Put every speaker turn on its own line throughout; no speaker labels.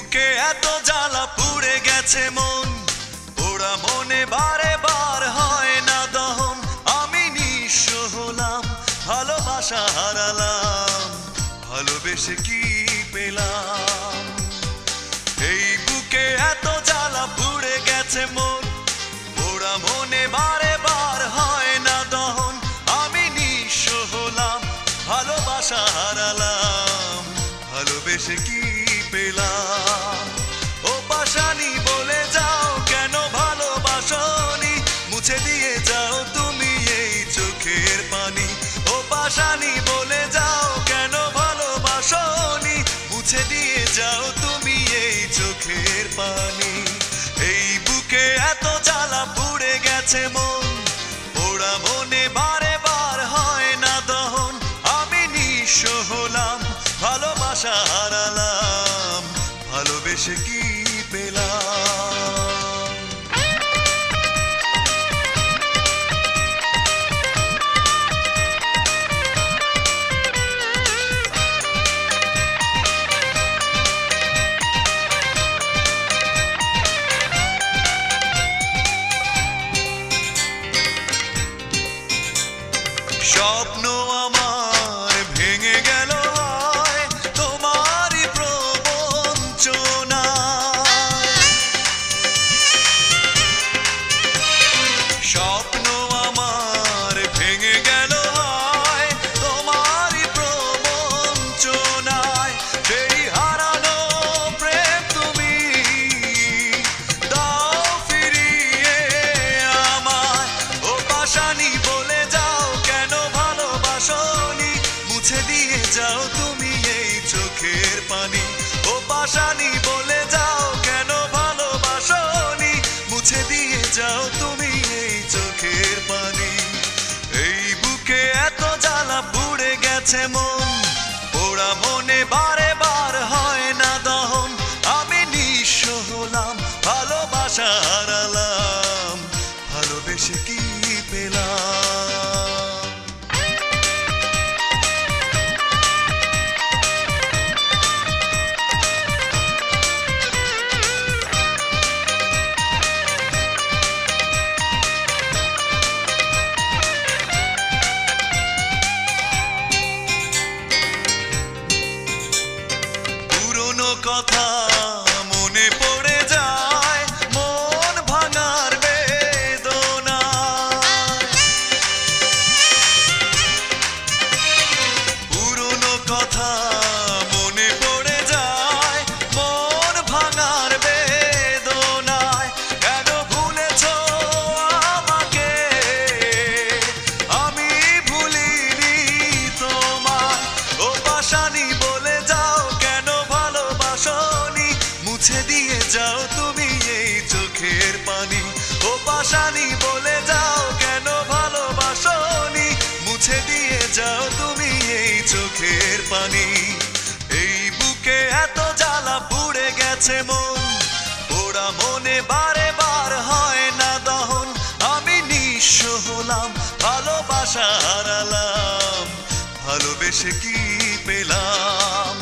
বুকে এত জ্বালা পুড়ে গেছে মন, ওরা মনে বারে বার হয় না দহন। আমি নিঃস্ব হলাম, ভালোবাসা হারালাম, ভালোবেসে কি পেলাম? এই বুকে এত জ্বালা পুড়ে গেছে মন, ওরা মনে বারে বার হয় না দহন। আমি নিঃস্ব হলাম, ভালোবাসা হারালাম, ভালোবেসে কি পেলাম? ও পাশানি বলে যাও কেন ভালোবাসনি, মুছে দিয়ে যাও তুমি এই চোখের পানি। ও পাশানি বলে যাও কেন ভালোবাসনি, মুছে দিয়ে যাও তুমি এই চোখের পানি। এই বুকে এত জ্বালা পুড়ে গেছে মন, ওরা মনে বারে বার হয় না দহন। আমি নিঃস্ব হলাম, ভালোবাসা হারালাম, ভালোবেসে কি পেলাম? স্বপ্ন আমার ভেঙে গেল হয় তোমারই প্রবঞ্চনায়। স্বপ্ন আমার ভেঙে গেল হয় তোমারই প্রবঞ্চনায়। সেই হারানো প্রেম তুমি দাও ফিরিয়ে আমায়। ও পাশানি বলে যাও কেন ভালোবাসনি, মুছে দিয়ে যাও তুমি এই চোখের পানি। ও পাশানি বলে যাও কেন ভালোবাসনি, মুছে দিয়ে যাও তুমি এই চোখের পানি। এই বুকে এত জ্বালা পুড়ে গেছে মন, ওরা মনে বারে বার হয় না দহন। আমি নিঃস্ব হলাম, ভালোবাসা হারালাম, ভালোবেসে কি পেলাম? পুরনো কথা মনে পড়ে যায়, মন ভাঙার বেদনা। পুরনো কথা মনে পড়ে যায়, মন ভাঙার বেদনায়। কেন ভুলেছো আমাকে, আমি ভুলিনি তোমায়। ও পাশানি বলে যাও কেন ভালোবাসনি, মুছে দিয়ে যাও তুমি এই চোখের পানি। ও পাশানি বলে যাও কেন ভালোবাসনি, মুছে দিয়ে যাও তুমি এই চোখের পানি। এই বুকে এত জ্বালা পুড়ে গেছে মন, ওরা মনে বারে বার হয় না দহন। আমি নিঃস্ব হলাম, ভালোবাসা হারালাম, ভালোবেসে কি পেলাম?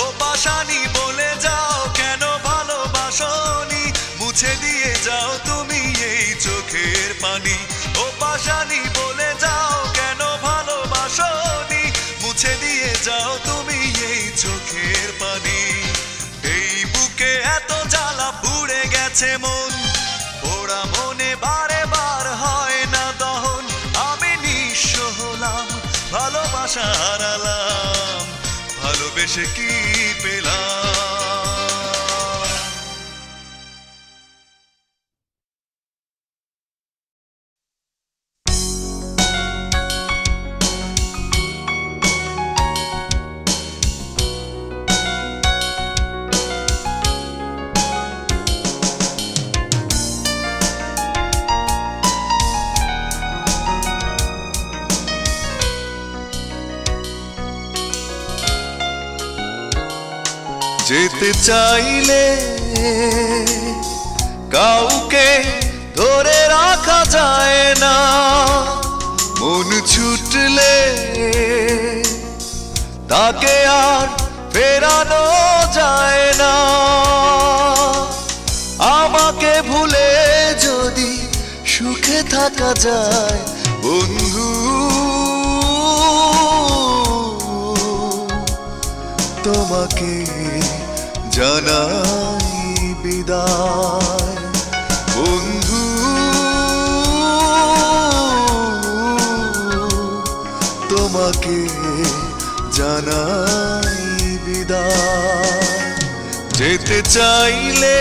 ও পাশানি বলে যাও কেন ভালোবাসনি, মুছে দিয়ে যাও তুমি এই চোখের পানি। ও পাশানি বলে যাও কেন ভালোবাসনি, মুছে দিয়ে যাও তুমি এই চোখের পানি। এই বুকে এত জ্বালা পুড়ে গেছে মন, ওরা মনে বারে বার হয় না দহন। আমি নিঃস্ব হলাম, ভালোবাসা হারালাম, ভালোবেসে কি পেলাম? যেতে চাইলে কাউকে ধরে রাখা যায় না, মন ছুটলে তাকে আর ফেরানো যায় না। থাকা যায় বন্ধু তোমাকে জানাই বিদায় বন্ধু তোমাকে জানাই বিদায় যেতে চাইলে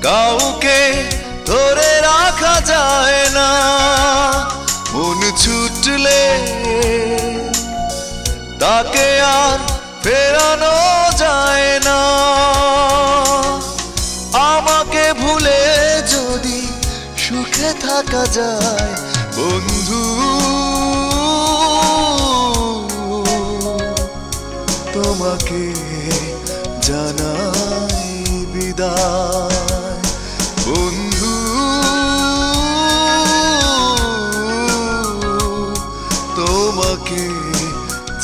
কাউকে ধরে রাখা যায় না মন ছুটলে তাকে আর ফেরানো যায় না আমাকে ভুলে যদি সুখে থাকা যায় বন্ধু তোমাকে জানাই বিদায় বন্ধু তোমাকে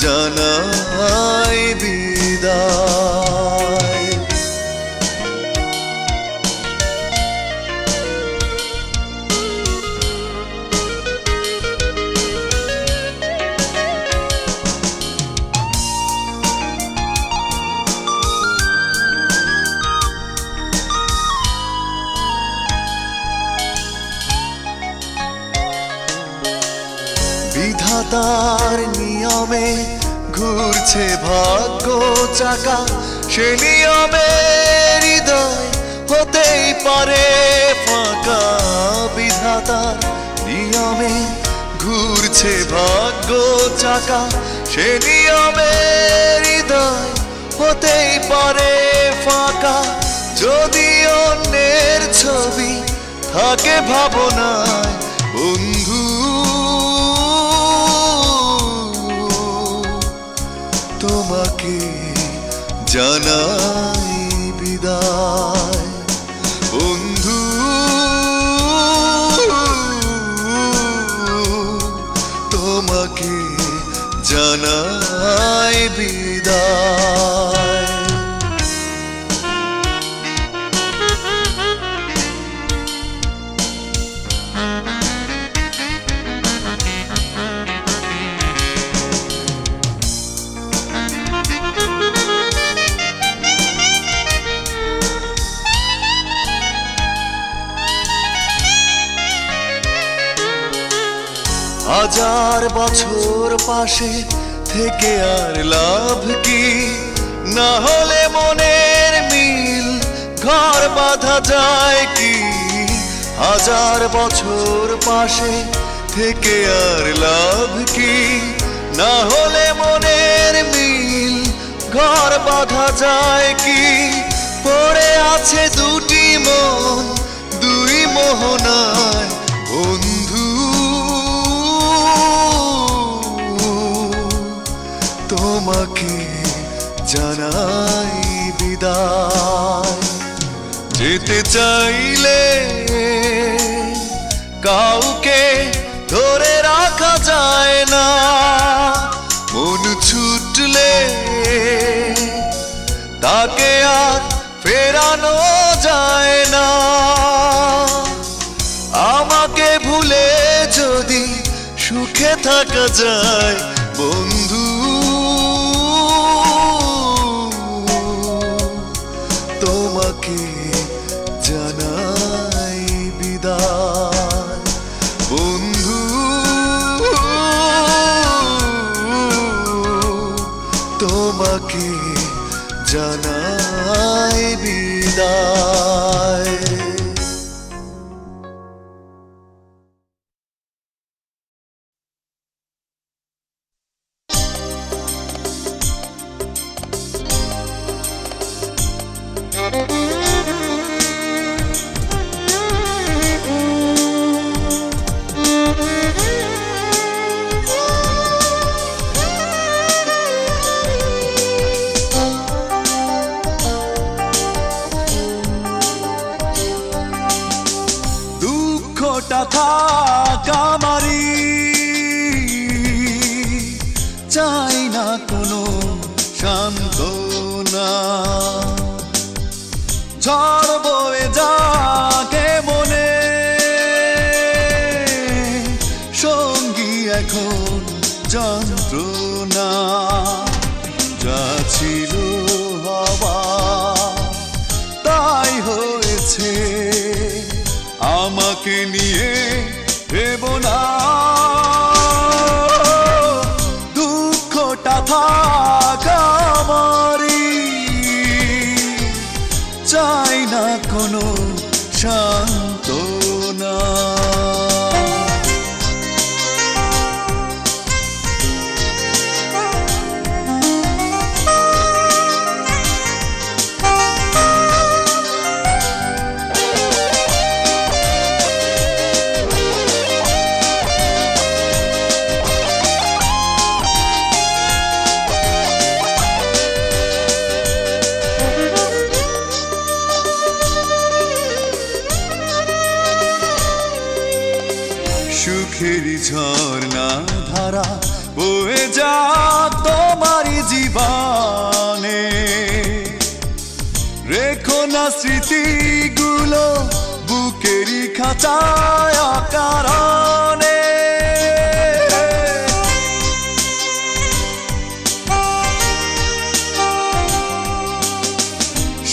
জানাই বিদায় বিধাতার নিয়মে ঘুরছে ভাগ্য চাকা সে নিয়মে হৃদয় হতেই পারে ফাঁকা বিধাতার নিয়মে ঘুরছে ভাগ্য চাকা সে নিয়মে হৃদয় হতেই পারে ফাঁকা যদি অন্যের ছবি থাকে ভাবনায় বন্ধু তোমাকে জানাই বিদায় বন্ধু তোমাকে জানাই বিদায় হাজার বছর পাশে থেকে আর লাভ কি না হলে মনের মিল ঘর বাঁধা যায় কি হাজার বছর পাশে থেকে আর লাভ কি না হলে মনের মিল ঘর বাঁধা যায় কি পড়ে আছে দুটি মন দুই মোহনায় বন্ধু তোমাকে জানাই বিদায় যেতে চাইলে কাউকে ধরে রাখা যায় না মন ছুটলে তাকে আর ফেরানো যায় না আমাকে ভুলে যদি সুখে থাকা যায় বন্ধু তোমাকে জানাই বিদায় বন্ধু তোমাকে জানাই বিদায় দুঃখটা থাক আমারই চাই না কোনো সান্ত্বনা ঝড় বয়ে যাকে মনে যা ছিল হওয়া তাই হয়েছে, আমাকে নিয়ে ভেবো না, দুঃখটা থাক আমারই, চাই না কোনো সান্ত্বনা। সুখেরই ঝর্ণা ধারা বয়ে যাক তোমারই জীবনে, রেখো না স্মৃতিগুলো বুকেরই খাঁচায় অকারণে।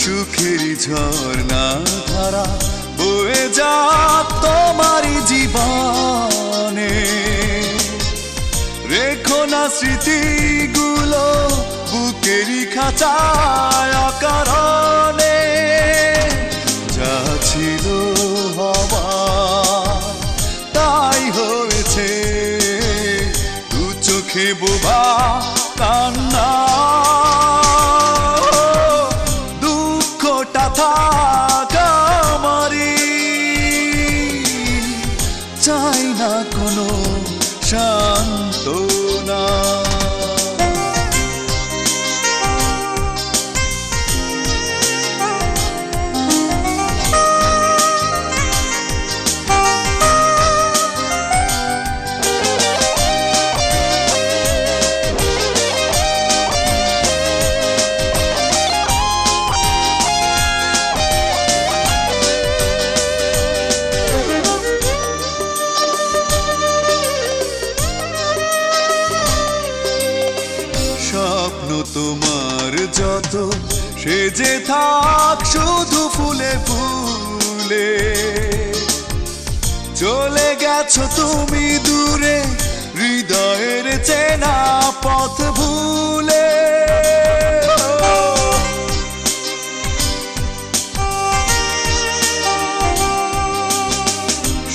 সুখেরই ঝর্ণা ধারা বয়ে যাক তোমারই জীবনে, রেখো না স্মৃতিগুলো বুকেরই খাঁচায় অকারণে। যা ছিল হওয়া তাই হয়েছে, দু চোখে বোবা কান্না, দুঃখটা থাক আমারই, চাই না কোনো সান্ত্বনা। স্বপ্ন তোমার যত সেজে থাক শুধু ফুলে ফুলে, চলে গেছো তুমি দূরে হৃদয়ের চেনা পথ ভুলে।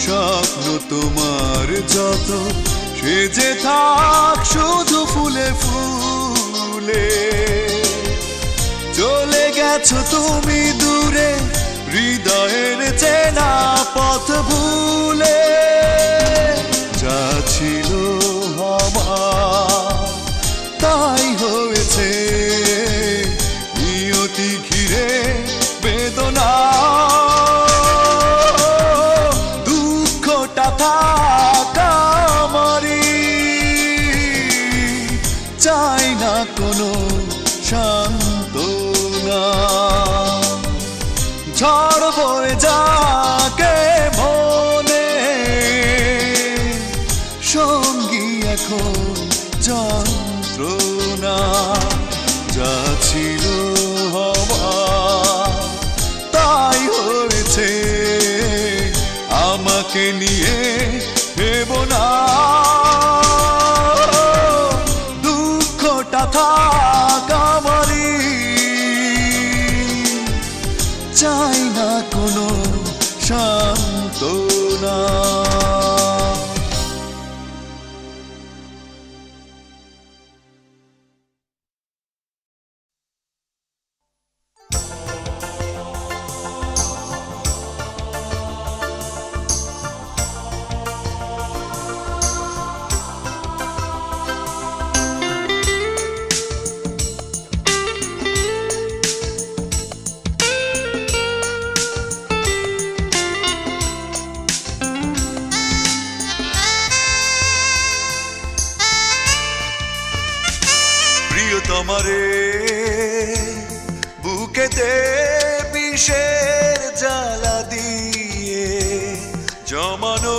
স্বপ্ন তোমার যত সেজে থাক শুধু ফুলে ফুলে, চলে গেছো তুমি দূরে হৃদয়ের চেনা পথ ভুলে। যা ছিল হওয়া তাই হয়েছে, নিয়তি ঘিরে বেদনা, দুঃখটা থাক আমারই, চাই না কোনো সান্ত্বনা। ঝড় বয়ে যাকে মনে, সঙ্গী এখন যন্ত্রণা। যা ছিল হওয়া তাই হয়েছে, আমাকে নিয়ে ভেবো না, দুঃখটা থাক আমারই, চাই না কোনো সান্ত্বনা। তোমারে বুকেতে বিষের জ্বালা দিয়ে জমানো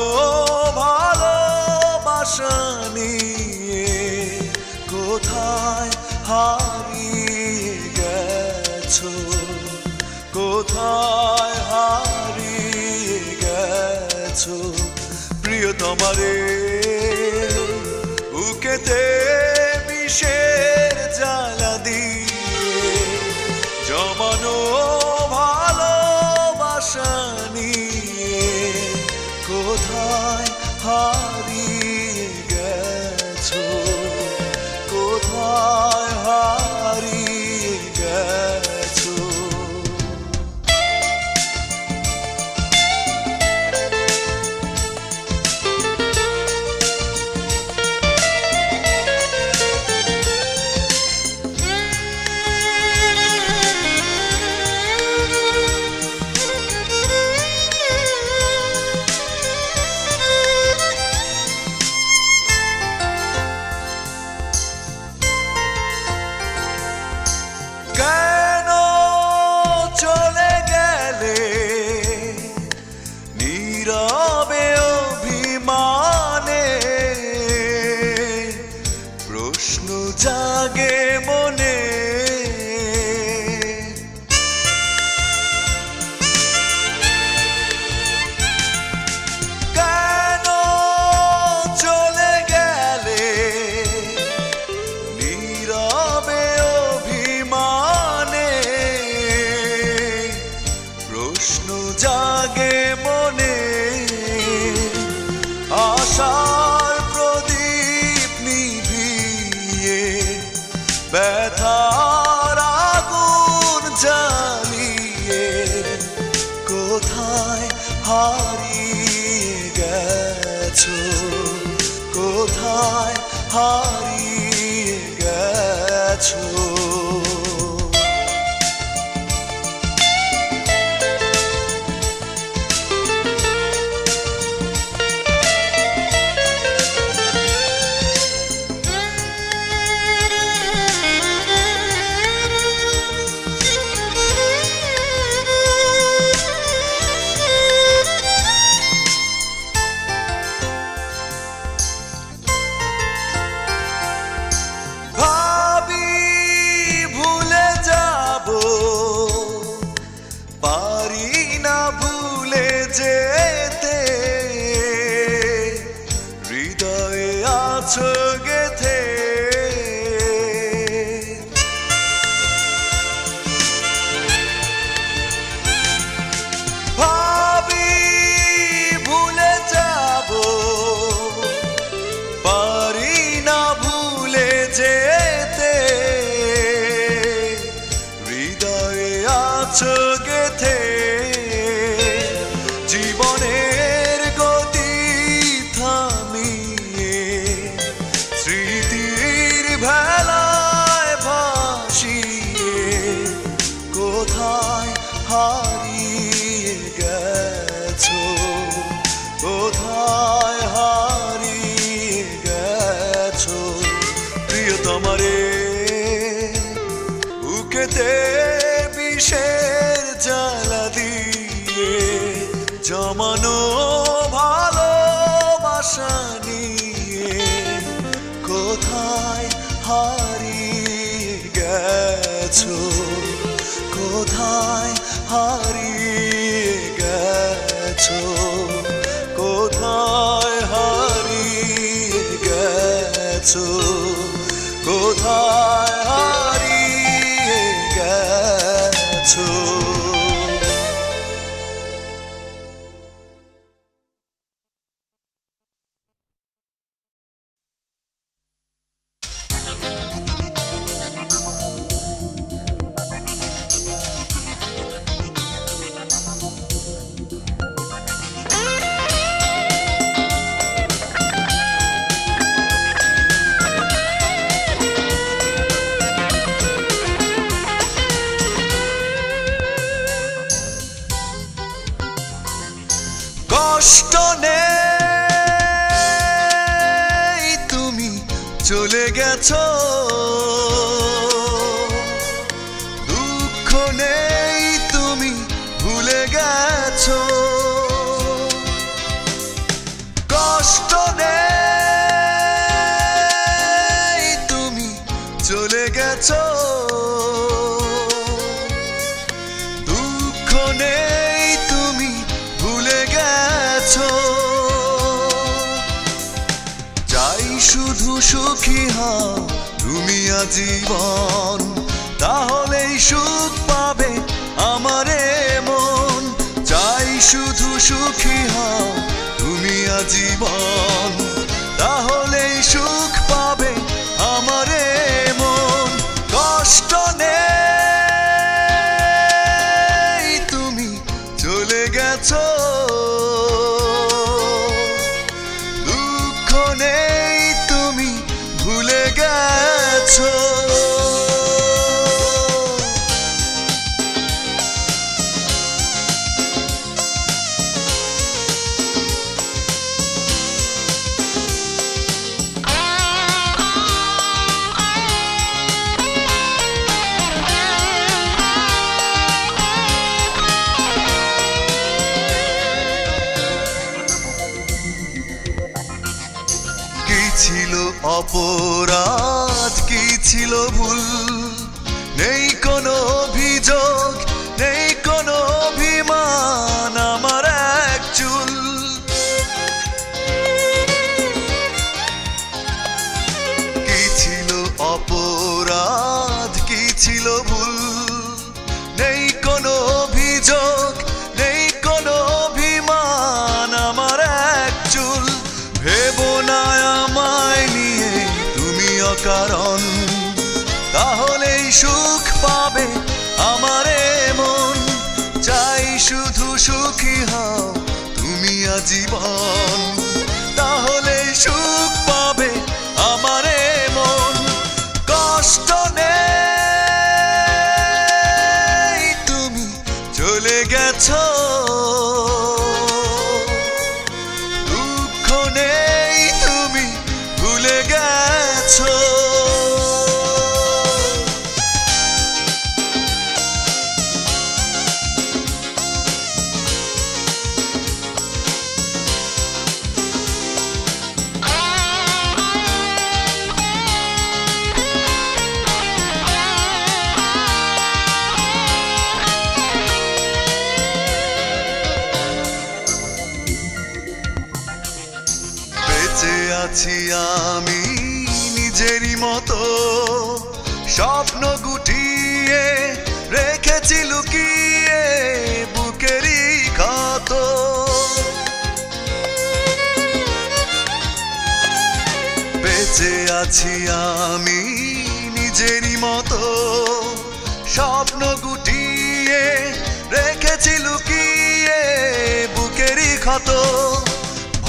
ভালোবাসা নিয়ে কোথায় হারিয়ে কোথায় হারিয়ে গেছো প্রিয়তমারে বুকেতে বিষের জ্বালা দিয়ে জমানো ভালোবাসা নিয়ে কোথায় হারিয়ে গেছো কোথায় হারিয়ে গেছো জাগে মনে কেন চলে গেলে নীরবে অভিমানে প্রশ্ন জাগে মনে আশার প্রদীপ নিভিয়ে ব্যথার আগুন জ্বালিয়ে কোথায় হারিয়ে গেছো কোথায় হারিয়ে গেছো যেতে হৃদয়ে আছো গেথে ভাবি ভুলে যাব পারি না ভুলে যেতে হৃদয়ে আছো গেথে জীবনের গতি থামিয়ে স্মৃতির ভেলায় ভাসিয়ে কোথায় হারিয়ে গেছো কোথায় হারিয়ে গেছো প্রিয়তমারে বুকেতে বিষের জ্বালা দিয়ে জমানো ভালোবাসা নিয়ে কোথায় হারিয়ে গেছো কোথায় হারিয়ে গেছো কোথায় হারিয়ে গেছো কোথায় হারিয়ে গেছো কষ্ট নেই তুমি চলে গেছো দুঃখ নেই তুমি ভুলে গেছো কষ্ট নেই তুমি চলে গেছো দুঃখ সুখী হও তুমি আজীবন, তাহলেই সুখ পাবে আমারে মন। চাই শুধু সুখী হও তুমি আজীবন, তাহলেই সুখ পাবে আমারে মন। কষ্ট নেই তুমি চলে গেছো, দুঃখ নেই তুমি ভুলে গেছো। ছিল অপরাধ, কি ছিল ভুল, নেই কোনো অভিযোগ, নেই কোনো অভিমান আমার এক চুল। কি ছিল অপরাধ, কি ছিল ভুল, নেই কোনো অভিযোগ, নেই কোনো অভিমান আমার এক চুল। ভেবো না আমায় নিয়ে তুমি অকারণ, তাহলেই সুখ পাবে আমারে মন। চাই শুধু সুখী হও তুমি আজীবন, তাহলেই সুখ পাবে আমারে মন। কষ্ট নেই তুমি চলে গেছো, আছি আমি নিজেরই মতো, স্বপ্ন গুটিয়ে রেখেছি লুকিয়ে বুকেরই ক্ষত। বেঁচে আছি আমি নিজেরই মতো, স্বপ্ন গুটিয়ে রেখেছি লুকিয়ে বুকেরই ক্ষত।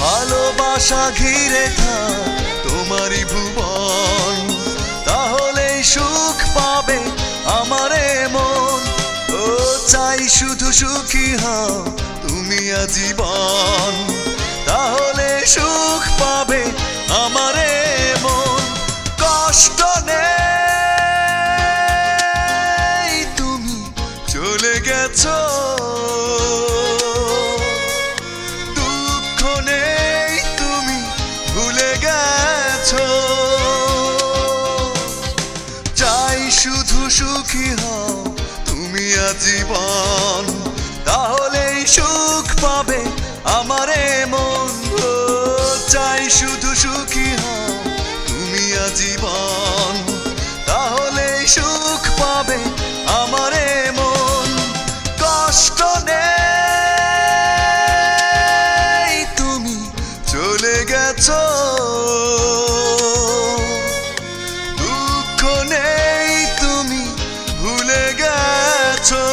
ভালোবাসা ঘিরে থাক তোমারই ভুবন, তাহলেই সুখ পাবে আমারে মন। ও চাই শুধু সুখী হও তুমি আজীবন, তাহলে সুখ পাবে আমারে মন। কষ্ট নেই তুমি চলে গেছো, শুধু সুখী হও তুমি আজীবন, তাহলেই সুখ পাবে আমারে মন। চাই শুধু সুখী হও তুমি আজীবন, তাহলেই সুখ পাবে আমারে মন। কষ্ট নেই তুমি চলে গেছো, দুঃখ নেই তুমি ভুলে গেছো।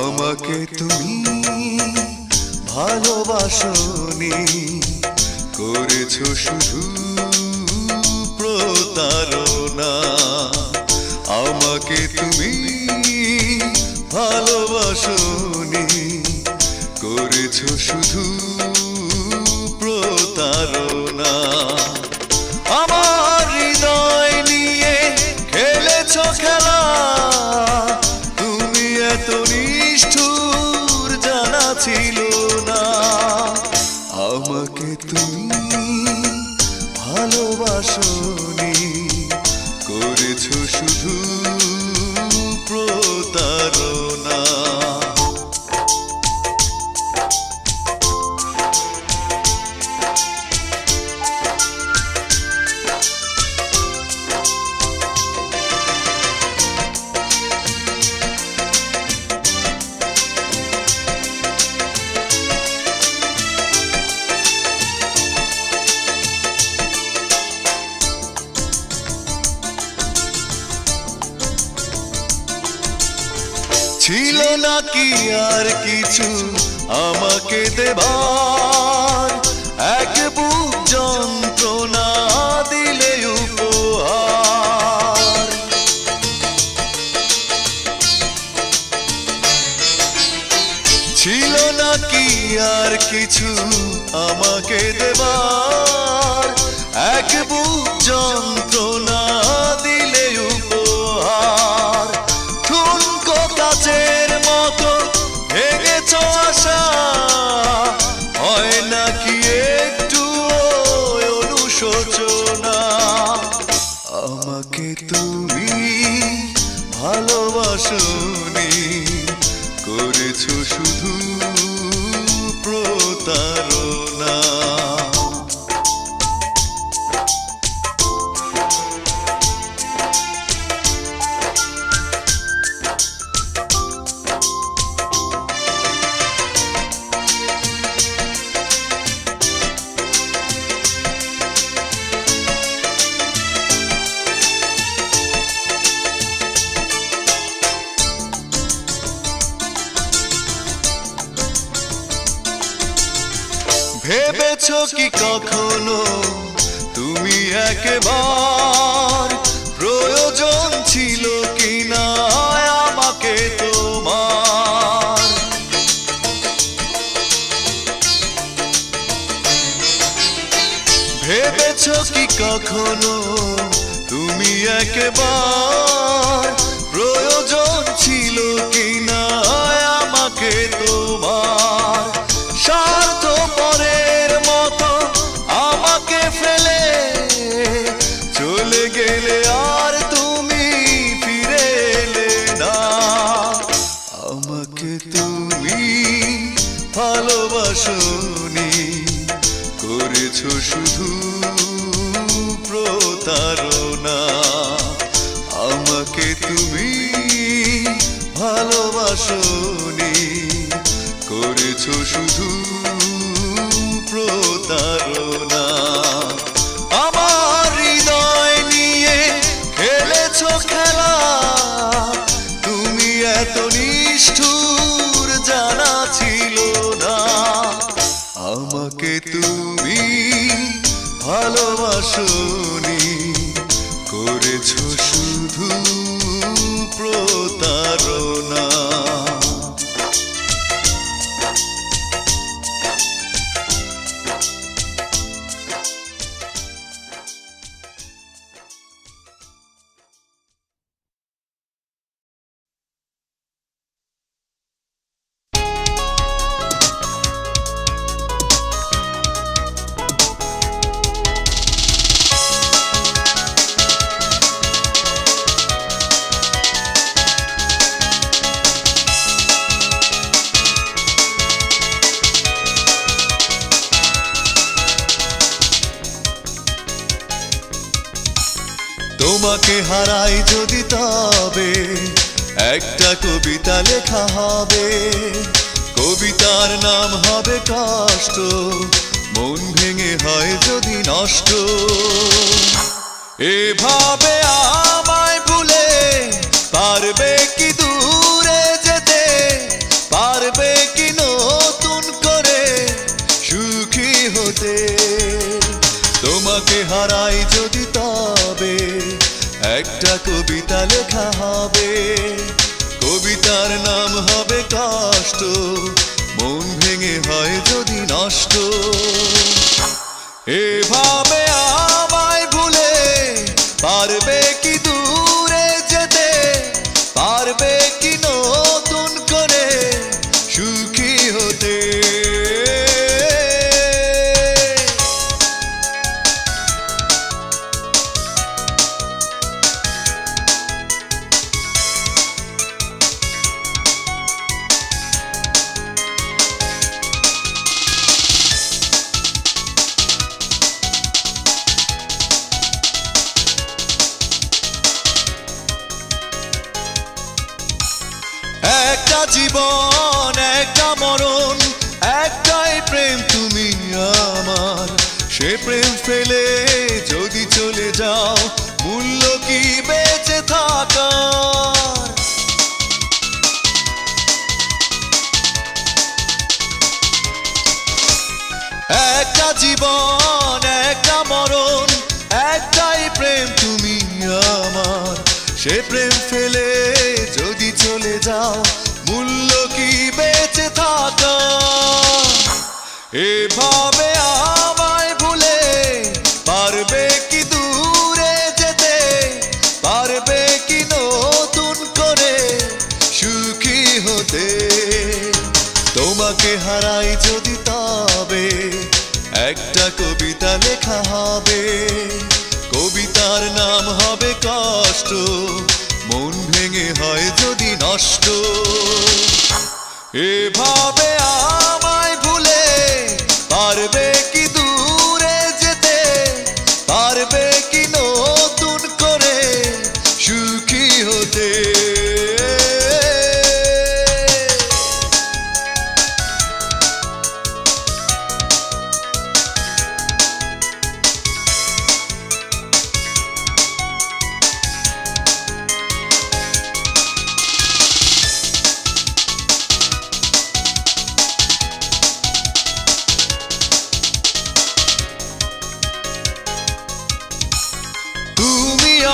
আমাকে তুমি ভালোবাসোনি, করেছো শুধু প্রতারণা। আমাকে তুমি ভালোবাসোনি, শুধু প্রতারণা আমার হৃদয় নিয়ে খেলেছো খেলা তুমি এত নিষ্ঠুর জানা ছিল না আমাকে তুমি ভালোবাসোনি করেছো শুধু প্রতারণা ছিল নাকি আর কিছু আমাকে দেবার এক বুক যন্ত্রণা দিলে উপহার ছিল নাকি আর কিছু আমাকে দেবার এক বুক যন্ত্রণা দিলে উপহার কাচের মতো ভেঙেছ আশা হয় নাকি একটু অনুশোচনা আমাকে তুমি ভালোবাসোনি করেছো শুধু প্রতারণা ভেবেছো কি কখনো তুমি একবার প্রয়োজন ছিল কিনা আমাকে তোমার ভেবেছো কি কখনো তুমি একবার প্রয়োজন ছিল কিনা আমাকে তোমার স্বার্থপরের মতো আমাকে ফেলে চলে গেলে আর তুমি ফিরে এলে না আমাকে তুমি ভালোবাসোনি করেছো শুধু প্রতারণা আমাকে তুমি ভালোবাসোনি করেছো শুধু প্রতারণা আমার হৃদয় নিয়ে খেলেছো খেলা তুমি এত নিষ্ঠুর জানা ছিল না আমাকে তুমি ভালোবাসোনি করেছো শুধু প্রতারণা তোমাকে হারাই যদি তবে একটা কবিতা লেখা হবে কবিতার নাম হবে কষ্ট মন ভেঙে হয় যদি নষ্ট এভাবে আমায় ভুলে পারবে কি দূরে যেতে পারবে কি নতুন করে সুখী হতে তোমাকে হারাই যদি তবে একটা কবিতা লেখা হবে কবিতার নাম হবে কষ্ট মন ভেঙে হয় যদি নষ্ট। এভাবে আমায় ভুলে পারবে কি দূরে যেতে, পারবে কি নতুন করে সুখী হতে। একটা জীবন একটা মরণ, একটাই প্রেম তুমি আমার। সে প্রেম ফেলে যদি চলে যাও, মূল্য কি বেঁচে থাকার? একটা জীবন একটা মরণ, একটাই প্রেম তুমি আমার। সে প্রেম ফেলে যদি চলে যাও, মূল্য কি বেঁচে থাকা? এভাবে আমায় ভুলে পারবে কি দূরে যেতে, পারবে কি নতুন করে সুখী হতে? তোমাকে হারাই যদি তবে একটা কবিতা লেখা হবে, কবিতার নাম হবে কষ্ট, মন ভেঙে হয় যদি নষ্ট। এভাবে আমায় ভুলে পারবে কি দূরে যেতে, পারবে কি নতুন করে সুখী হতে?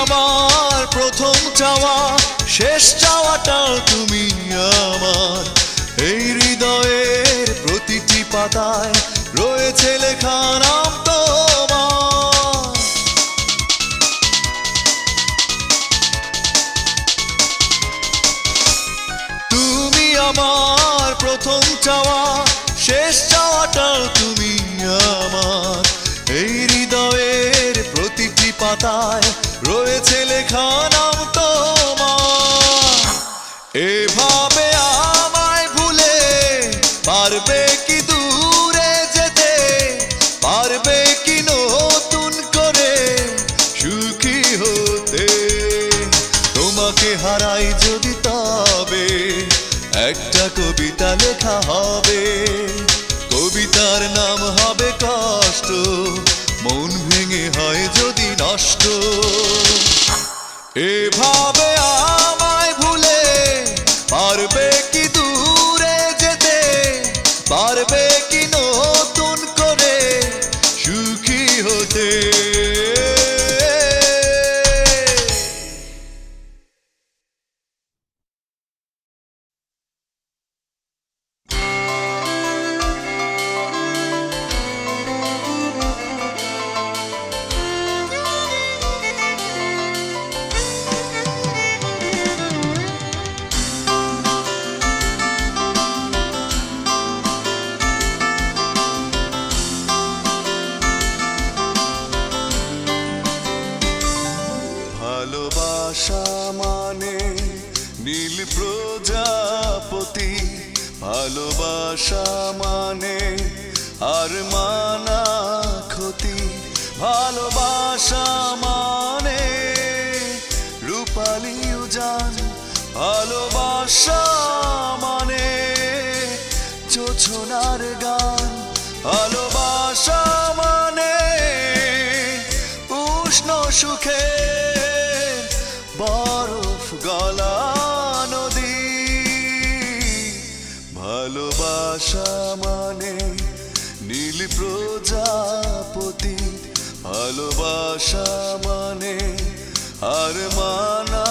আমার প্রথম চাওয়া, শেষ চাওয়াটাও তুমি আমার। এই হৃদয়ের প্রতিটি পাতায় রয়েছে লেখা নাম তোমার। তুমি আমার প্রথম চাওয়া, শেষ চাওয়াটাও তুমি আমার। এই হৃদয়ের প্রতিটি পাতায় রয়েছে লেখা নাম তোমার। এভাবে আমায় ভুলে পারবে কি দূরে যেতে, পারবে কি নতুন করে সুখী হতে? তোমাকে হারাই যদি তবে একটা কবিতা লেখা হবে, কবিতার নাম হবে কষ্ট, মন ভেঙে হয় যদি নষ্ট। এভাবে আমায় ভুলে পারবে কি দূরে যেতে, পারবে কি নতুন করে সুখী হতে? ভালোবাসা মানে নীল প্রজাপতি, ভালোবাসা মানে আর মানা ক্ষতি, ভালোবাসা মানে রূপালী উজান, ভালোবাসা মানে জোছনার গান, ভালোবাসা মানে উষ্ণ সুখে বরফ গলা নদী। ভালোবাসা মানে নীল প্রজাপতি, ভালোবাসা মানে আর মানা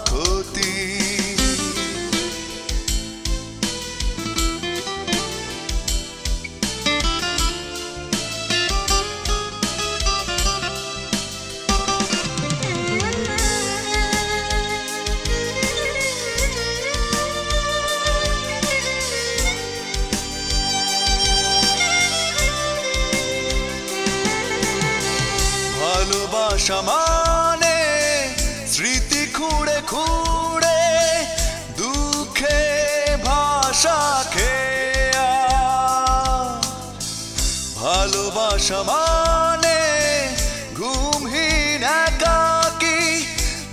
ক্ষতি। ভালোবাসা মানে স্মৃতি খুঁড়ে খুঁড়ে দুঃখে ভাষা খেয়া। ভালোবাসা মানে ঘুমহীন একাকী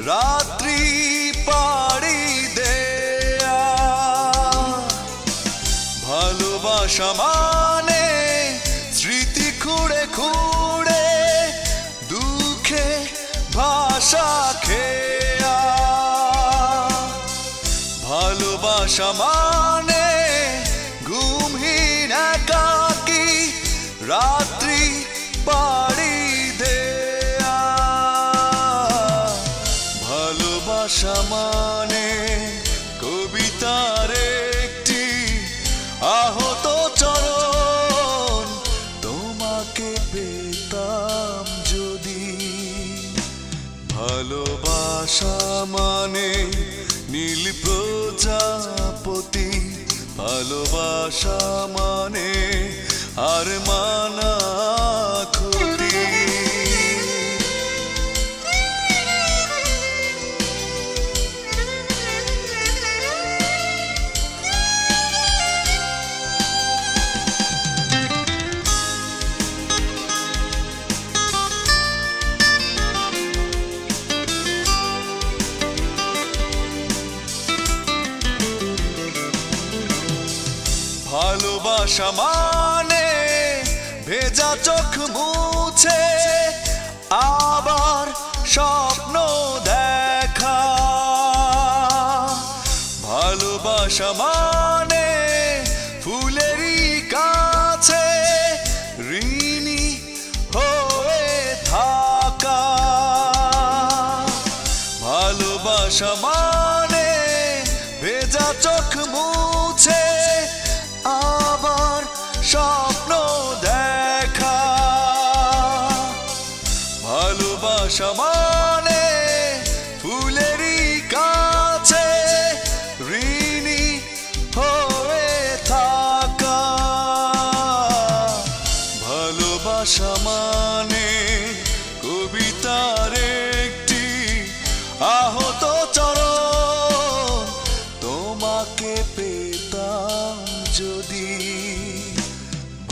রাত্রি পাড়ি দেয়া। ভালোবাসা মানে স্মৃতি খুঁড়ে খুঁড়ে দুঃখে ভাষা খেয়া। ভালোবাসা মানে ঘুমহীন একাকী রাত্রি পাড়ি দেয়া। ভালোবাসা মানে কবিতার একটি আহত চরণ, তোমাকে পেতাম যদি। ভালোবাসা মানে নীল প্রজাপতি, ভালোবাসা মানে আর মানা ক্ষতি। ভালোবাসা মানে ভেজা চোখ মুছে আবার স্বপ্ন দেখা। ভালোবাসা মানে ফুলেরই কাছে ঋণী হয়ে থাকা। ভালোবাসা মানে ভেজা চোখ মুছে আবার স্বপ্ন দেখা। ভালোবাসা মানে ফুলেরই কাছে ঋণী হয়ে থাকা। ভালোবাসা মানে কবিতার একটি আহত চরণ, তোমাকে পেতাম যদি।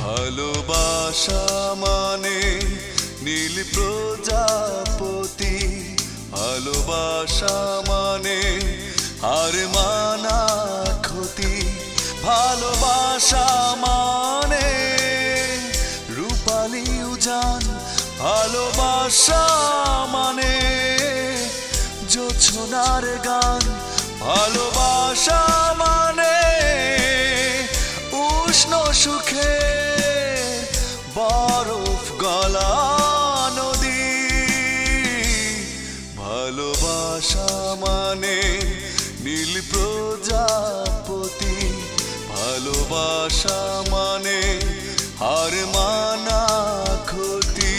ভালোবাসা মানে নীল প্রজাপতি, ভালোবাসা মানে আর মানা ক্ষতি। ভালোবাসা মানে রূপালী উজান, ভালোবাসা মানে জোছনার গান। ভালোবাসা মানে উষ্ণ সুখে বরফ গলা নদী। ভালোবাসা মানে নীল প্রজাপতি, ভালোবাসা মানে হার মানা ক্ষতি।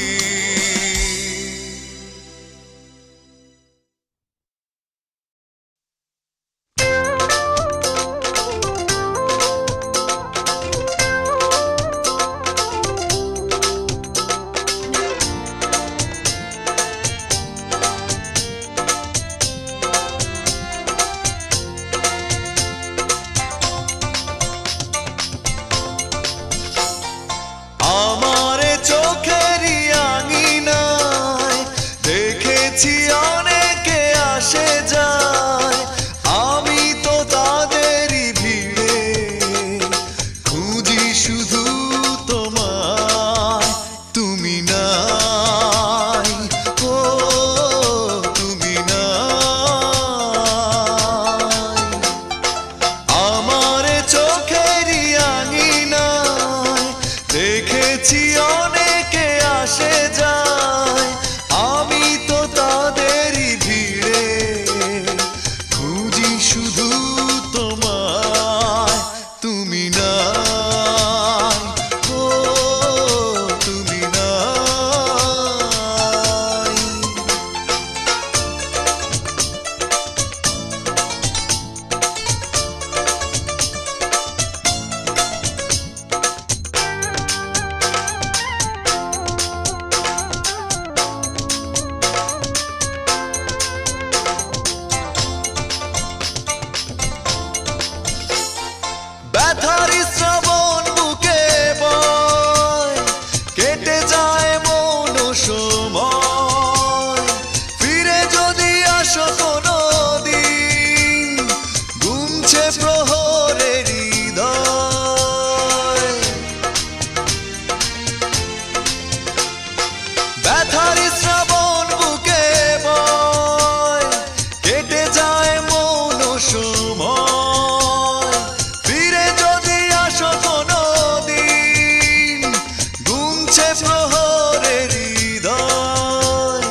প্রহরে হৃদয়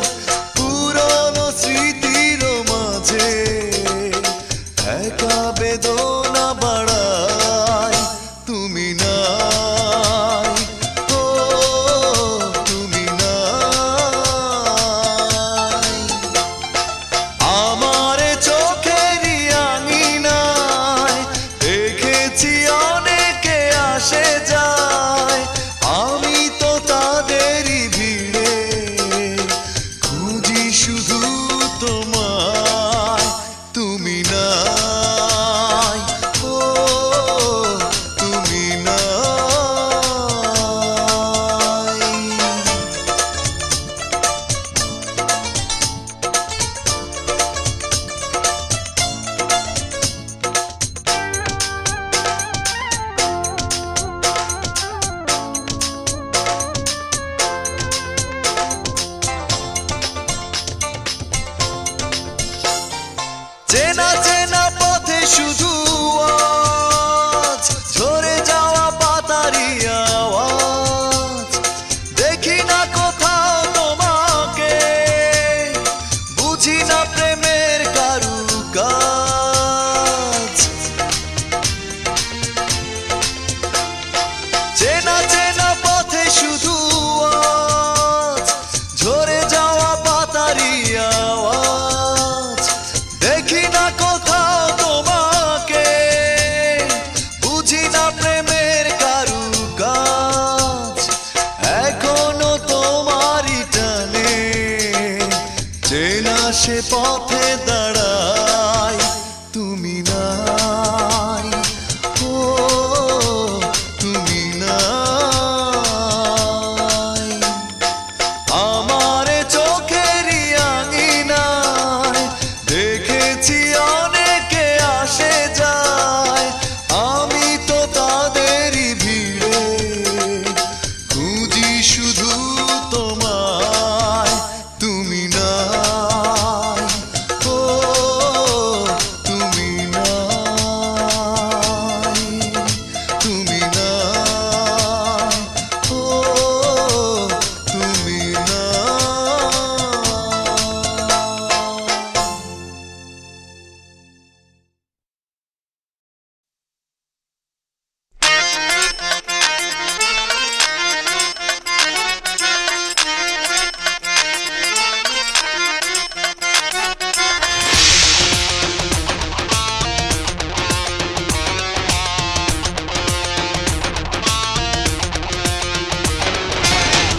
পুরনো স্মৃতির মাঝে একা বেদনা বাড়ায় তুমি নাই ও তুমি নাই আমার চোখেরই আঙিনায় দেখেছি অনেকে আসে যায় আমি তো তাদেরই ভিড়ে খুঁজি শুধু তোমায় তুমি নাই ও তুমি নাই চেনা চেনা পথে শুধু আজ ঝরে যাওয়া পাতারি আওয়াজ দেখি না কোথাও তোমাকে বুঝি না প্রেমের কারুকাজ চেনা চেনা পথে শুধু আজ ঝরে যাওয়া পাতারি আওয়াজ দেখি না কোথাও তোমাকে বুঝি না প্রেমের কারুকাজ এখনো তোমারই টানে চেনা সে পথে দাঁড়াই তুমি নাই ও তুমি নাই আমার চোখেরই আঙিনায় দেখেছি অনেকে আসে যায় আমি তো তাদেরই ভিড়ে খুঁজি শুধু তোমায় তুমি নাই ও তুমি নাই তুমি নাই ও তুমি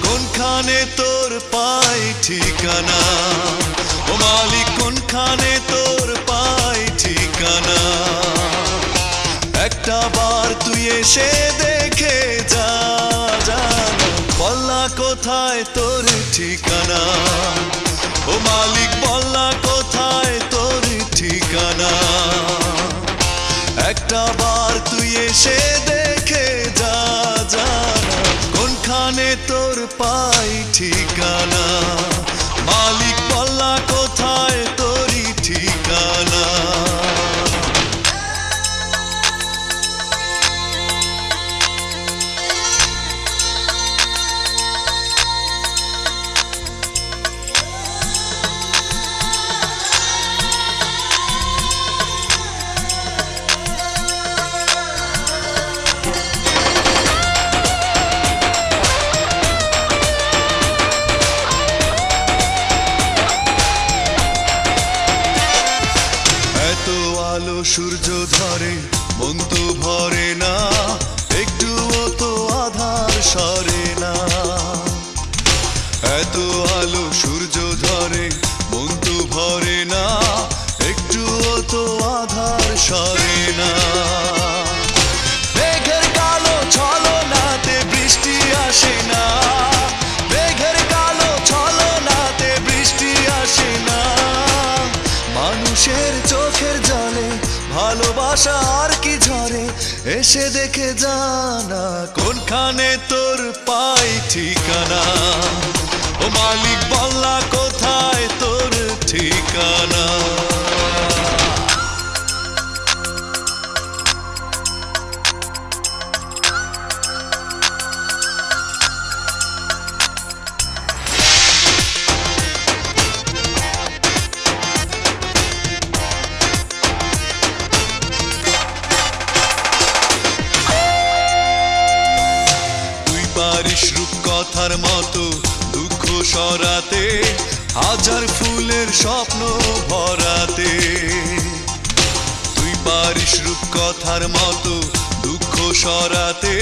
কোনখানে তোর পাই ঠিকানা ও মালিক কোনখানে তোর পাই ঠিকানা একটা বার তুই এসে দেখে যা জানা বললা কোথায় তোর ঠিকানা ও মালিক বললা কোথায় তোর ঠিকানা একটা বার তুই এসে দেখে যা জানা কোনখানে তোর পাই ঠিকানা মালিক বললা কোথায় তোরই ঠিকানা আলো সূর্য ধরে মন তো ভরে না একটুও তো আধার সরে না এত আলো সূর্য ধরে মন তো ভরে না একটুও তো আধার সরে না মেঘের কালো ছলনাতে বৃষ্টি আসে না মেঘের কালো ছলনাতে বৃষ্টি আসে না মানুষের চোখের জলে ভালোবাসা আর কি ঝরে এসে দেখে জানা কোনখানে তোর পাই ঠিকানা ও মালিক বললা কোথায় তোর ঠিকানা রূপকথার মতো দুঃখ সরাতে, হাজার ফুলের স্বপ্ন ভরাতে। তুই পারিস রূপকথার মতো দুঃখ সরাতে,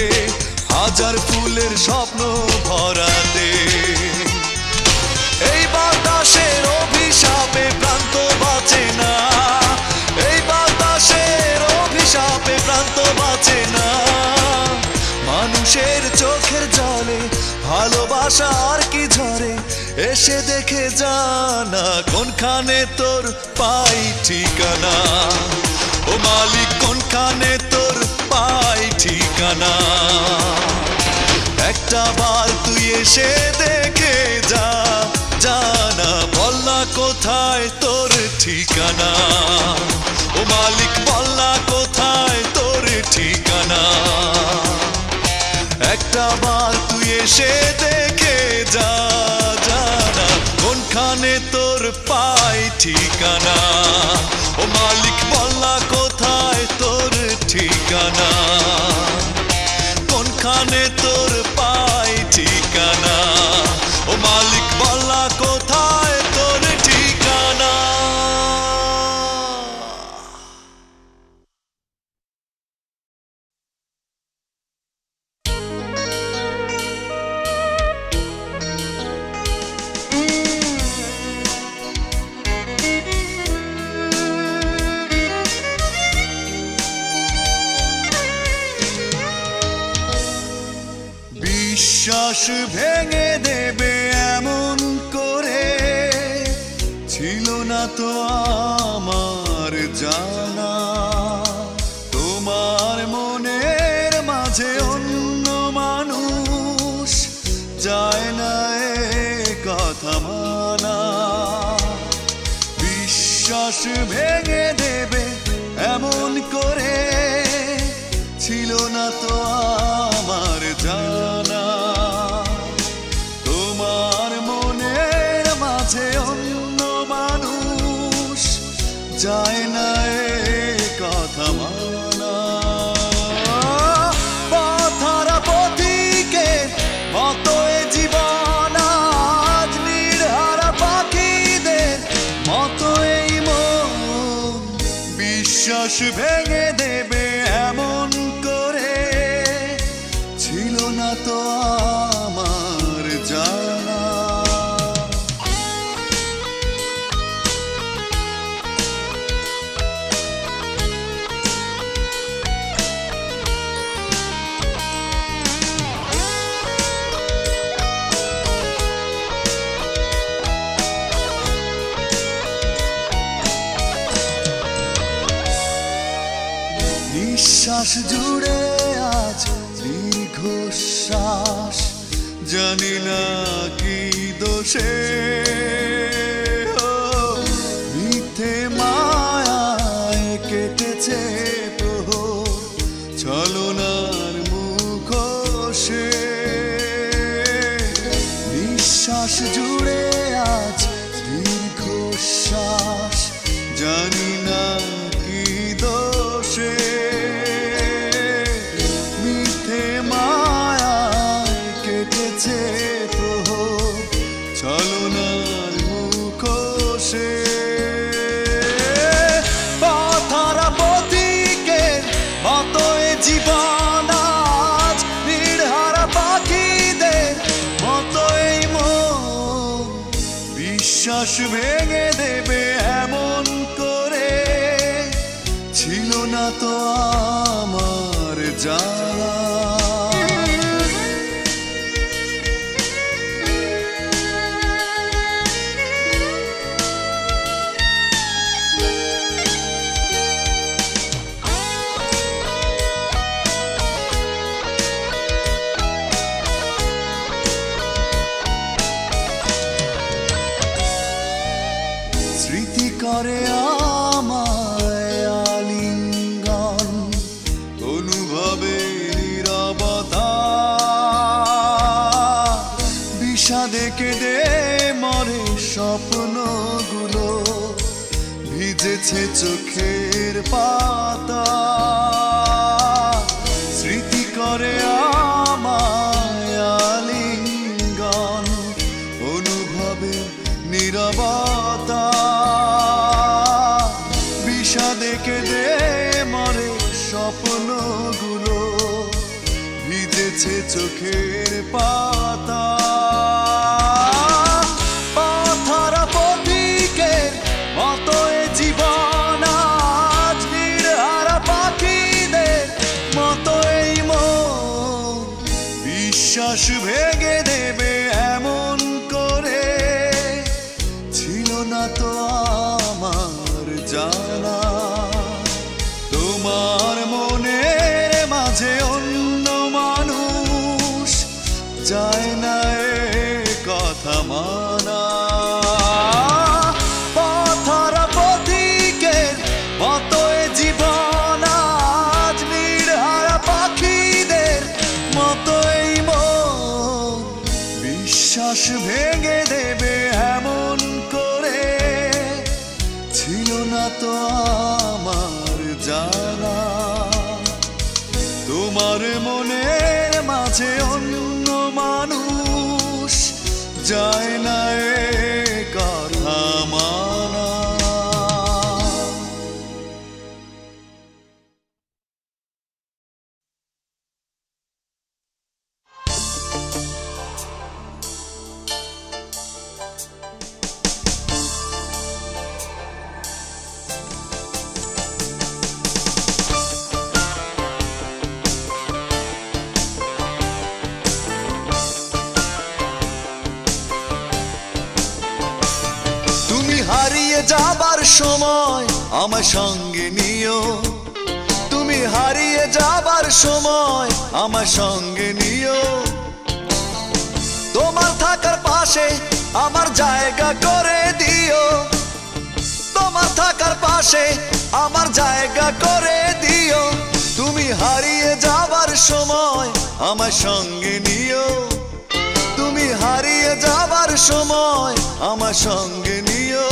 হাজার ফুলের স্বপ্ন ভরাতে। এই বাতাসের অভিশাপে প্রান্ত বাঁচে না, এই বাতাসের অভিশাপে প্রান্ত বাঁচে না। মানুষের চোখের জলে ভালোবাসা আর কি ঝরে, এসে দেখে জানা কোনখানে তোর পাই ঠিকানা। ও মালিক কোনখানে তোর পাই ঠিকানা। একটা বার তুই এসে দেখে যা, জানা বল না কোথায় তোর ঠিকানা। ও মালিক বল না কোথায় তোর ঠিকানা। একটা বার তুই এসে দেখে যা, জানা কোনখানে তোর পাই ঠিকানা। ও মালিক বল না কোথায় তোর ঠিকানা, কোনখানে তোর পাই ঠিকানা। ও মালিক বল না কোথায় তোর ঠিকানা। বিশ্বাস ভেঙে দেবে এমন করে ছিল না তো আমার জানা। তোমার মনের মাঝে অন্য মানুষ যায় না এ কথা মানা। বিশ্বাস ভেঙে দেবে এমন করে ছিল না তো আমার জানা। তোমার মনের মাঝে অন্য মানুষ যায় না এ কথা মানা। পথহারা পথিকে মতো এ জীবন আজ, নির্হারা পাখিদের মতো এই মন। বিশ্বাস ভেঙে দেবে এমন করে ছিল না তো আমার জানা। নিঃশ্বাস জুড়ে আজ দীর্ঘশ্বাস, জানি না কি দোষে মিথ্যে মায়ায় কেটেছে প্রহর ছলনার মুখোশে। নিঃশ্বাস জুড়ে আজ দীর্ঘশ্বাস, জানি না কি দোষে ছলনার মুখোশে। পথহারা পথিকের মতো এ জীবন আজ, নির্হারা পাখিদের মতো এই মন। বিশ্বাস ভেঙে দেবে এমন করে ছিল না তো আমার জানা। স্মৃতি করে আমায় আলিঙ্গন, অনুভবে নীরবতা। বিষাদে কেঁদে মরে স্বপ্নগুলো, ভিজেছে চোখের পাতা। স্মৃতি করে আমায় আলিঙ্গন, চোখের পাতা পথহারা পথিকের মতো এ জীবন আজ নির্হারা পাখিদের মতো এই মন বিশ্বাস ভেঙে দেবে এমন করে ছিল না তো আমার জানা তোমার মনের মাঝে অন্য মানুষ যায় না এ কথা মানা পথহারা পথিকের মতো এ জীবন আজ নির্হারা পাখিদের মতো এই মন বিশ্বাস ভেঙে দেবে এমন করে ছিল না তো আমার জানা তোমার মনের মাঝে অন্য মানুষ যায় না এ কথা মানা হারিয়ে যাবার সময় আমার সঙ্গে নিও তুমি হারিয়ে যাবার সময় আমার সঙ্গে নিও তোমার থাকার পাশে আমার জায়গা করে দিও তোমার থাকার পাশে আমার জায়গা করে দিও তুমি হারিয়ে যাবার সময় আমার সঙ্গে নিও তুমি হারিয়ে যাবার সময় আমার সঙ্গে নিও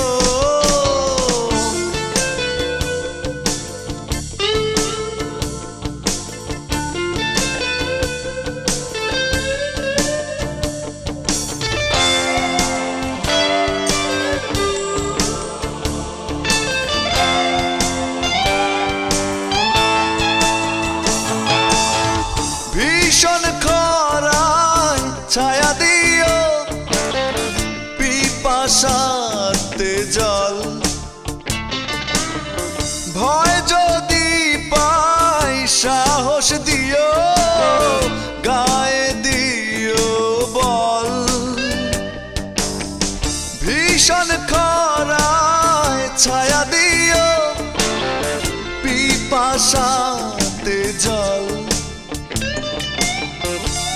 ভীষণ খরায় ছায়া দিও পিপাসাতে জল ভয় যদি পাই সাহস দিও গায়ে দিও বল ভীষণ খরায় ছায়া দিও পিপাসাতে জল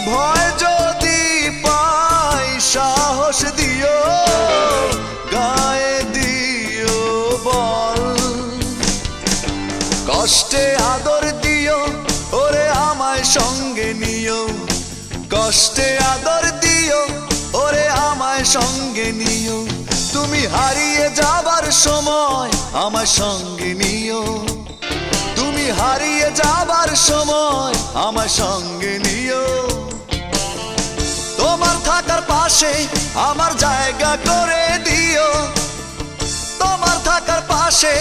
ভয় যদি পাই সাহস দিও গায়ে দিও বল কষ্টে আদর দিও ওরে আমায় সঙ্গে নিও কষ্টে আদর দিও ওরে আমায় সঙ্গে নিও তুমি হারিয়ে যাবার সময় আমার সঙ্গে নিও তুমি হারিয়ে যাবার সময় আমার সঙ্গে নিও তোমার থাকার পাশে আমার জায়গা করে দিও তোমার থাকার পাশে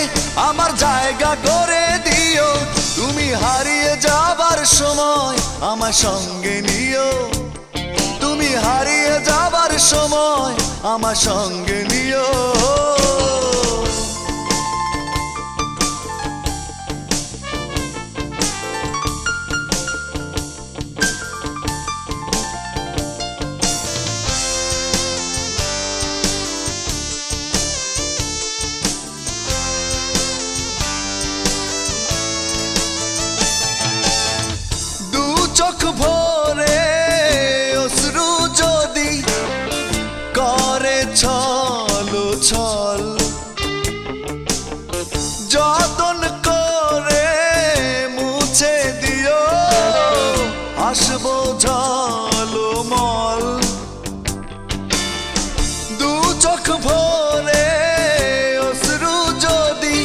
আমার জায়গা করে দিও তুমি হারিয়ে যাবার সময় আমার সঙ্গে নিও তুমি হারিয়ে যাবার সময় আমার সঙ্গে নিও চোখ ভরে অশ্রু যদি করে ছলো ছল যতন করে মুছে দিও আসবো ঝলমল দু চোখ ভরে অশ্রু যদি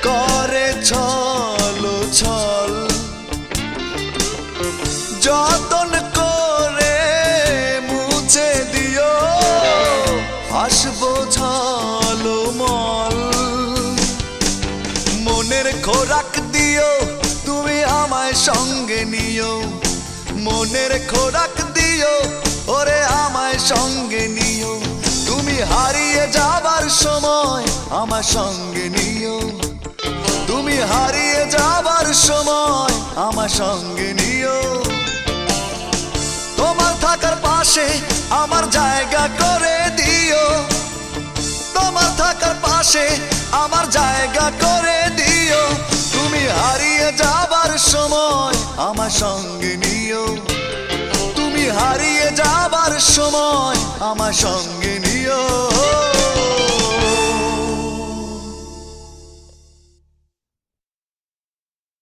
করে ছলো ছল যতন করে মুছে দিও আসবো ঝলমল মনের খোরাক দিও তুমি আমায় সঙ্গে নিও মনের খোরাক দিও ওরে আমায় সঙ্গে নিও, তুমি হারিয়ে যাবার সময় আমার সঙ্গে নিও, তুমি হারিয়ে যাবার সময় আমার সঙ্গে নিও। তোমার থাকার পাশে আমার জায়গা করে দিও, তোমার থাকার পাশে আমার জায়গা করে দিও, তুমি হারিয়ে যাবার সময় আমার সঙ্গে নিও, তুমি হারিয়ে যাবার সময় আমার সঙ্গে নিও।